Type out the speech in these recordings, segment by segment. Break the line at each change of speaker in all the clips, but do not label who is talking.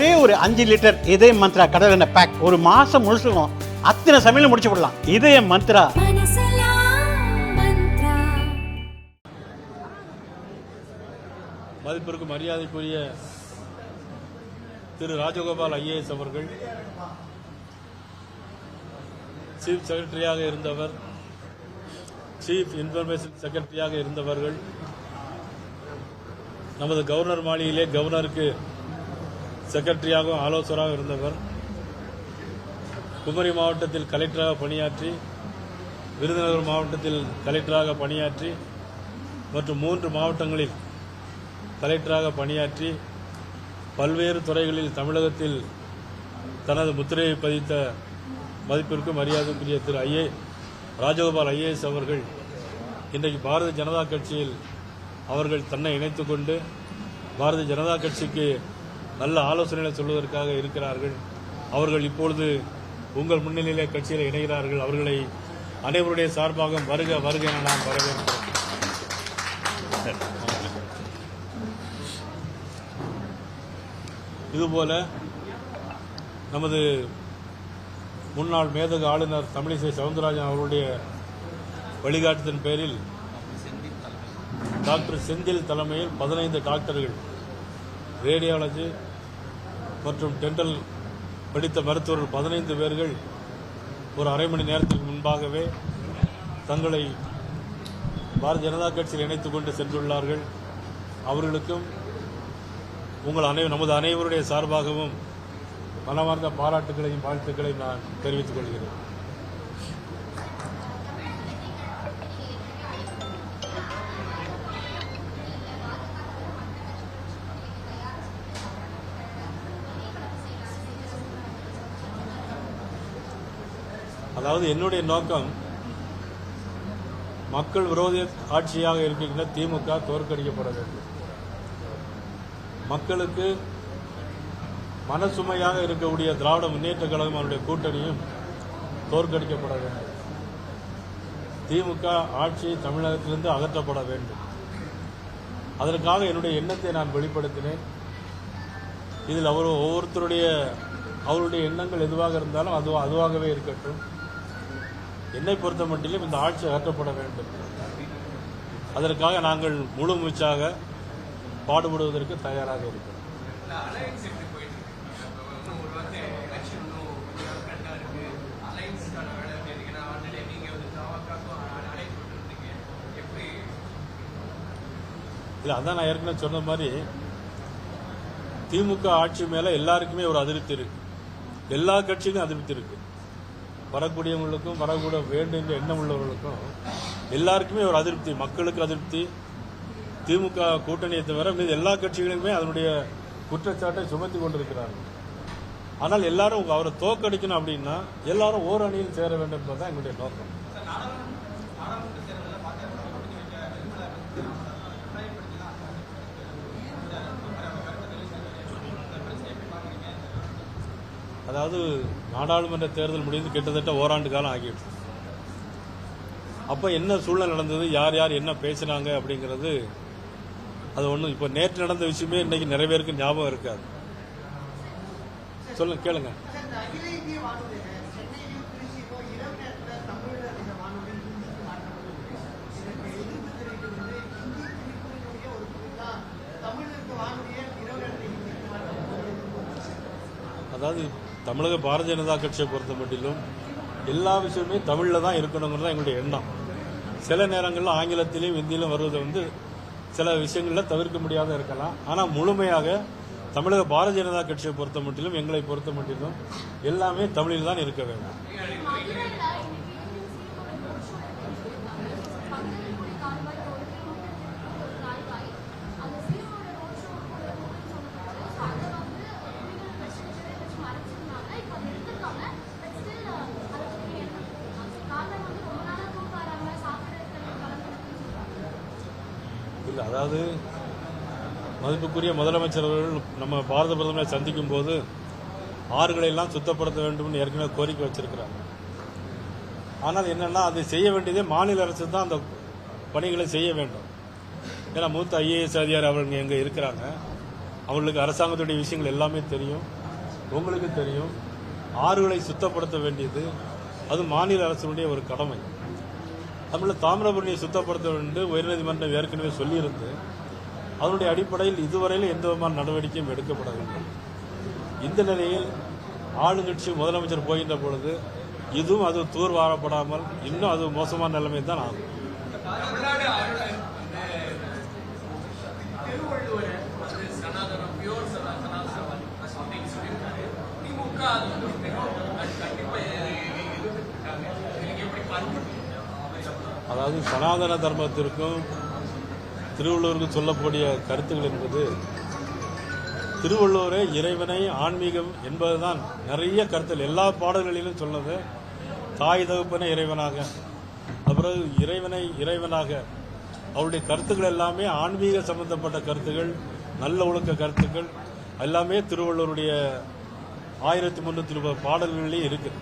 ஒரே ஒரு 5 லிட்டர் இதய மந்த்ரா கடல் எண்ணெய் பேக் ஒரு மாசம் முழுசுக்கும் அத்தனை சமையல முடிச்சு விடலாம். இதய மந்த்ரா.
மதிப்பிற்கு மரியாதைக்குரிய திரு ராஜகோபால் ஐஏஎஸ் அவர்கள் சீஃப் செக்ரட்டரியாக இருந்தவர், சீஃப் இன்ஃபர்மேஷன் செக்ரட்டரியாக இருந்தவர்கள், நமது கவர்னர் மாளிகையிலே கவர்னருக்கு செக்ரட்டரியாகவும் ஆலோசகராக இருந்தவர், குமரி மாவட்டத்தில் கலெக்டராக பணியாற்றி, விருதுநகர் மாவட்டத்தில் கலெக்டராக பணியாற்றி மற்றும் 3 மாவட்டங்களில் கலெக்டராக பணியாற்றி பல்வேறு துறைகளில் தமிழகத்தில் தனது முத்திரையை பதித்த மதிப்பிற்கு மரியாதைக்குரிய திரு ராஜகோபால் ஐஏஎஸ் அவர்கள் இன்றைக்கு பாரதிய ஜனதா கட்சியில் அவர்கள் தன்னை இணைத்துக் கொண்டு பாரதிய ஜனதா கட்சிக்கு நல்ல ஆலோசனைகளை சொல்வதற்காக இருக்கிறார்கள். அவர்கள் இப்பொழுது உங்கள் முன்னிலையிலே கட்சியில் இணைகிறார்கள். அவர்களை அனைவருடைய சார்பாக வருக வருக என நான் வரவேற்கிறேன். இதுபோல நமது முன்னாள் மேதகு ஆளுநர் தமிழிசை சவுந்தரராஜன் அவர்களுடைய வழிகாட்டுதலின் பேரில் டாக்டர் செந்தில் தலைமையில் 15 டாக்டர்கள் ரேடியாலஜி மற்றும் டென்டல் படித்த மருத்துவர்கள் 15 பேர்கள் ஒரு அரை மணி நேரத்திற்கு முன்பாகவே தங்களை பாரதிய ஜனதா கட்சியில் இணைத்துக் கொண்டு சென்றுள்ளார்கள். அவர்களுக்கும் நமது அனைவருடைய சார்பாகவும் மனமார்ந்த பாராட்டுகளையும் வாழ்த்துக்களையும் நான் தெரிவித்துக் கொள்கிறேன். அதாவது என்னுடைய நோக்கம் மக்கள் விரோத ஆட்சியாக இருக்கின்ற திமுக தோற்கடிக்கப்பட வேண்டும். மக்களுக்கு மனசுமையாக இருக்கக்கூடிய திராவிட முன்னேற்ற கழகம் அவருடைய கூட்டணியும் தோற்கடிக்கப்பட வேண்டும். திமுக ஆட்சி தமிழகத்திலிருந்து அகற்றப்பட வேண்டும். அதற்காக என்னுடைய எண்ணத்தை நான் வெளிப்படுத்தினேன். இதில் ஒவ்வொருத்தருடைய அவருடைய எண்ணங்கள் எதுவாக இருந்தாலும் அதுவாகவே இருக்கட்டும். என்னை பொறுத்த மட்டிலும் இந்த ஆட்சி அகற்றப்பட வேண்டும். அதற்காக நாங்கள் முழு மூச்சாக பாடுபடுவதற்கு தயாராக இருக்கிறோம். இல்ல, அதான் நான் ஏற்கனவே சொன்ன மாதிரி திமுக ஆட்சி மேல எல்லாருக்குமே ஒரு அதிருப்தி இருக்கு. எல்லா கட்சிக்கும் அதிருப்தி இருக்கு. வரக்கூடியவங்களுக்கும் வரக்கூட வேண்டும் என்ற எண்ணம் உள்ளவர்களுக்கும் எல்லாருக்குமே ஒரு அதிருப்தி. மக்களுக்கு அதிருப்தி. திமுக கூட்டணியை தவிர எல்லா கட்சிகளுமே அதனுடைய குற்றச்சாட்டை சுமத்தி கொண்டிருக்கிறார்கள். ஆனால் எல்லாரும் அவரை தோற்கடிக்கணும் அப்படின்னா எல்லாரும் ஓர் அணியில் சேர வேண்டும் என்பதுதான் எங்களுடைய நோக்கம். அதாவது நாடாளுமன்ற தேர்தல் முடிந்து கிட்டத்தட்ட ஓராண்டு காலம் ஆகிடுச்சு. அப்ப என்ன சூழ்நிலை நடந்தது, யார் யார் என்ன பேசினாங்க அப்படிங்கிறது அது ஒன்றும் இப்போ நேற்று நடந்த விஷயமே இன்னைக்கு நிறைய பேருக்கு ஞாபகம் இருக்காது. சொல்லுங்க, கேளுங்க. அதாவது தமிழக பாரதிய ஜனதா கட்சியை பொறுத்த மட்டிலும் எல்லா விஷயமே தமிழில் தான் இருக்கணுங்கிறது தான் எங்களுடைய எண்ணம். சில நேரங்களில் ஆங்கிலத்திலையும் ஹிந்தியிலும் வருவது சில விஷயங்களில் தவிர்க்க முடியாத இருக்கலாம். ஆனால் முழுமையாக தமிழக பாரதிய ஜனதா கட்சியை பொறுத்த மட்டிலும் எங்களை பொறுத்த மட்டிலும் எல்லாமே தமிழில் தான் இருக்க வேண்டும். இல்லை, அதாவது மதிப்புக்குரிய முதலமைச்சர் அவர்கள் நம்ம பாரத பிரதமரை சந்திக்கும் போது ஆறுகளை எல்லாம் சுத்தப்படுத்த வேண்டும் ஏற்கனவே கோரிக்கை வச்சிருக்கிறாங்க. ஆனால் என்னன்னா அதை செய்ய வேண்டியதே மாநில அரசு தான் அந்த பணிகளை செய்ய வேண்டும். ஏன்னா மூத்த ஐஏஎஸ் அதிகாரி அவர்கள் எங்க இருக்கிறாங்க. அவங்களுக்கு அரசாங்கத்துடைய விஷயங்கள் எல்லாமே தெரியும், உங்களுக்கு தெரியும். ஆறுகளை சுத்தப்படுத்த வேண்டியது அது மாநில அரசுடைய ஒரு கடமை. தமிழில் தாமிரபரணியை சுத்தப்படுத்த வேண்டும் உயர்நீதிமன்றம் ஏற்கனவே சொல்லியிருந்து அதனுடைய அடிப்படையில் இதுவரையில் எந்த விதமான நடவடிக்கையும் எடுக்கப்படவில்லை. இந்த நிலையில் ஆளுங்கட்சி முதலமைச்சர் போகின்ற பொழுது இதுவும் அது தூர்வாரப்படாமல் இன்னும் அது மோசமான நிலைமை தான் ஆகும். அதாவது சனாதன தர்மத்திற்கும் திருவள்ளுவருக்கு சொல்லக்கூடிய கருத்துக்கள் என்பது, திருவள்ளுவரே இறைவனை ஆன்மீகம் என்பதுதான் நிறைய கருத்துக்கள் எல்லா பாடல்களிலும் சொன்னது. தாய் தகப்பனை இறைவனாக, அப்புறம் இறைவனாக அவருடைய கருத்துக்கள் எல்லாமே ஆன்மீக சம்பந்தப்பட்ட கருத்துக்கள், நல்ல ஒழுக்க கருத்துக்கள் எல்லாமே திருவள்ளுவருடைய 1330 பாடல்களிலே இருக்குது.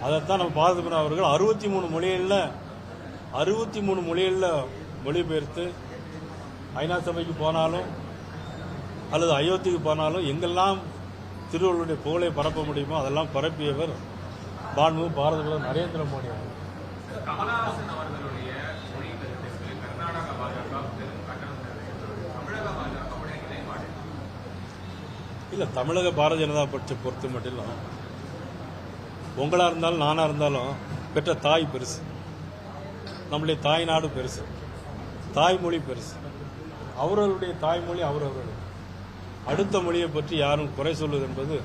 அதைத்தான் நம்ம பாரத அவர்கள் 63 மொழிகளில் மொழிபெயர்த்து ஐநா சபைக்கு போனாலும் அல்லது அயோத்திக்கு போனாலும் எங்கெல்லாம் திருவள்ளுவருடைய புகழை பரப்ப முடியுமோ அதெல்லாம் பரப்பியவர் பாரத பிரதமர் நரேந்திர மோடி அவர்கள்.
கமலஹாசன் அவர்களுடைய மொழி கருத்துக்கு கர்நாடக பாஜக தமிழக பாஜக நிலைப்பாடு
இல்லை, தமிழக பாரதிய ஜனதா கட்சி பொறுத்த மட்டும் உங்களா இருந்தாலும் நானா இருந்தாலும் பெற்ற தாய் பெருசு, நம்முடைய தாய் நாடு பெருசு, தாய்மொழி பெருசு. அவர்களுடைய தாய்மொழி அவரவர்களுடைய அடுத்த மொழியை பற்றி யாரும் குறை சொல்வது என்பது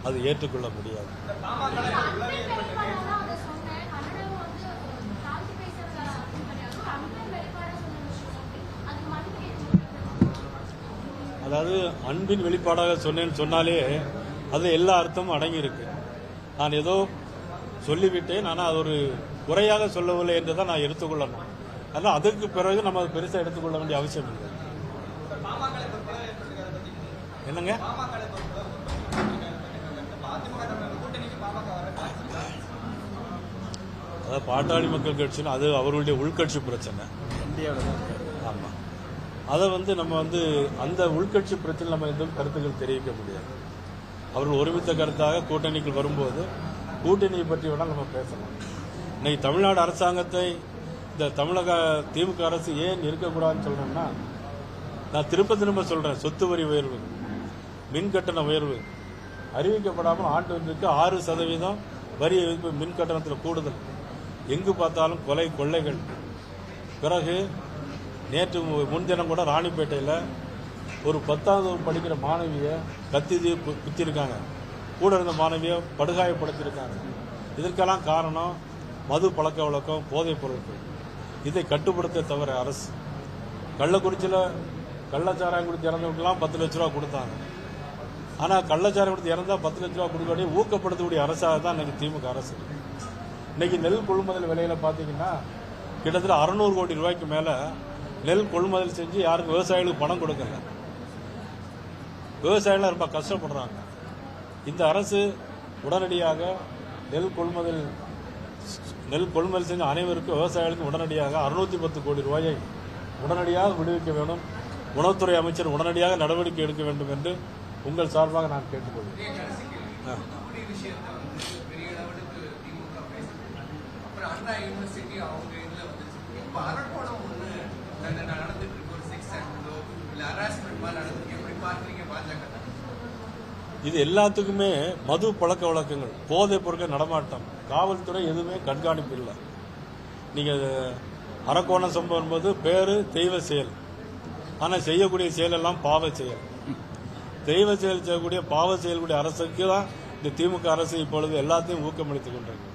அது ஏற்றுக்கொள்ள முடியாது. அதாவது அன்பின் வெளிப்பாடாக சொன்னாலே அது எல்லா அர்த்தமும் அடங்கியிருக்கு. நான் ஏதோ சொல்லிவிட்டேன், ஆனால் அது ஒரு குறையாக சொல்லவில்லை என்று தான் நான் எடுத்துக்கொள்ளணும். அதனால் அதற்கு பிறகு நம்ம பெருசாக எடுத்துக்கொள்ள வேண்டிய அவசியம் இல்லை. என்னங்க, அதாவது பாட்டாளி மக்கள் கட்சின்னு அது அவர்களுடைய உள்கட்சி பிரச்சனை. ஆமாம், அதை நம்ம அந்த உள்கட்சி பிரச்சனை நம்ம எதுவும் கருத்துக்கள் தெரிவிக்க முடியாது. அவர்கள் ஒருமித்த கருத்தாக கூட்டணிகள் வரும்போது கூட்டணியை பற்றி வேணால் நம்ம பேசலாம். இன்னைக்கு தமிழ்நாடு அரசாங்கத்தை இந்த தமிழக திமுக அரசு ஏன் இருக்கக்கூடாதுன்னு சொல்றேன்னா, நான் திரும்ப சொல்றேன், சொத்து வரி உயர்வு, மின் கட்டண உயர்வு அறிவிக்கப்படாமல் ஆண்டு ஒன்றுக்கு 6% வரி விதிப்பு, மின் கட்டணத்தில் கூடுதல், எங்கு பார்த்தாலும் கொலை கொள்ளைகள். பிறகு நேற்று முன்தினம் கூட ராணிப்பேட்டையில் ஒரு 10வது படிக்கிற மாணவியை கத்தி குத்திருக்காங்க, கூட இருந்த மாணவியை படுகாயப்படுத்தியிருக்காங்க. இதற்கெல்லாம் காரணம் மது பழக்க வழக்கம், போதைப் பொருட்கள். இதை கட்டுப்படுத்த தவிர அரசு கள்ளக்குறிச்சியில் கள்ளச்சாராயம் கொடுத்து இறந்தவங்களுக்கெல்லாம் 10 லட்ச ரூபா கொடுத்தாங்க. ஆனால் கள்ளச்சாராயம் கொடுத்து இறந்தா 10 லட்ச ரூபா கொடுக்கக்கூடிய ஊக்கப்படுத்தக்கூடிய அரசாக தான் இன்னைக்கு திமுக அரசு. இன்னைக்கு நெல் கொள்முதல் விலையில பார்த்தீங்கன்னா கிட்டத்தட்ட 600 கோடி ரூபாய்க்கு மேலே நெல் கொள்முதல் செஞ்சு யாருக்கும் விவசாயிகளுக்கு பணம் கொடுக்கல. விவசாயிகள் ரொம்ப கஷ்டப்படுறாங்க. இந்த அரசு உடனடியாக நெல் கொள்முதல் செஞ்ச அனைவருக்கும் விவசாயிகளுக்கு உடனடியாக 610 கோடி ரூபாயை உடனடியாக விடுவிக்க வேண்டும். உணவுத்துறை அமைச்சர் உடனடியாக நடவடிக்கை எடுக்க வேண்டும் என்று உங்கள் சார்பாக நான் கேட்டுக்கொள்கிறேன். இது எல்லாத்துக்குமே மது பழக்க வழக்கங்கள், போதைப் பொருட்கள் நடமாட்டம், காவல்துறை எதுவுமே கண்காணிப்பு இல்லை. நீங்க அரக்கோணம் சம்பவம் என்பது பேரு தெய்வ செயல், ஆனால் செய்யக்கூடிய செயல் எல்லாம் பாவ செயல். தெய்வ செயல் செய்யக்கூடிய பாவ செயல்கூடிய அரசுக்கு தான் இந்த திமுக அரசு இப்பொழுது எல்லாத்தையும் ஊக்கமளித்துக் கொண்டிருக்கு.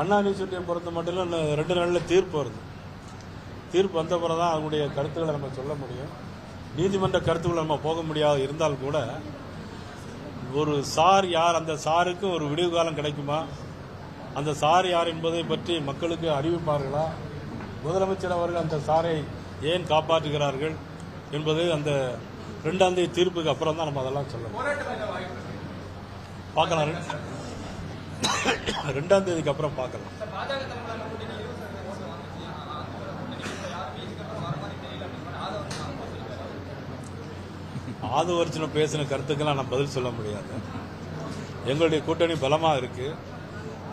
அண்ணா யூனிவர்சிட்டியை பொறுத்த மட்டும் 2 நாளில் தீர்ப்பு வருது. தீர்ப்பு வந்த பிறகுதான் அவங்களுடைய கருத்துக்களை நம்ம சொல்ல முடியும். நீதிமன்ற கருத்துக்களை நம்ம போக முடியாது இருந்தால் கூட ஒரு சார் யார், அந்த சாருக்கு ஒரு விடிவு காலம் கிடைக்குமா, அந்த சார் யார் என்பதை பற்றி மக்களுக்கு அறிவிப்பார்களா, முதலமைச்சர் அவர்கள் அந்த சாரை ஏன் காப்பாற்றுகிறார்கள் என்பது அந்த 2ஆம் தேதி தீர்ப்புக்கு அப்புறம் தான் நம்ம அதெல்லாம் சொல்லணும். பார்க்கலாம், 2ஆம் தேதிக்கு அப்புறம் பார்க்கலாம். ஆதவர்ஜுன பேசின கருத்துக்கெல்லாம் நான் பதில் சொல்ல முடியாது. எங்களுடைய கூட்டணி பலமாக இருக்கு.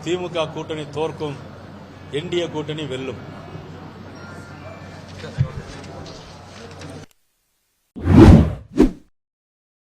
திமுக கூட்டணி தோற்கும், என்டிஏ கூட்டணி வெல்லும்.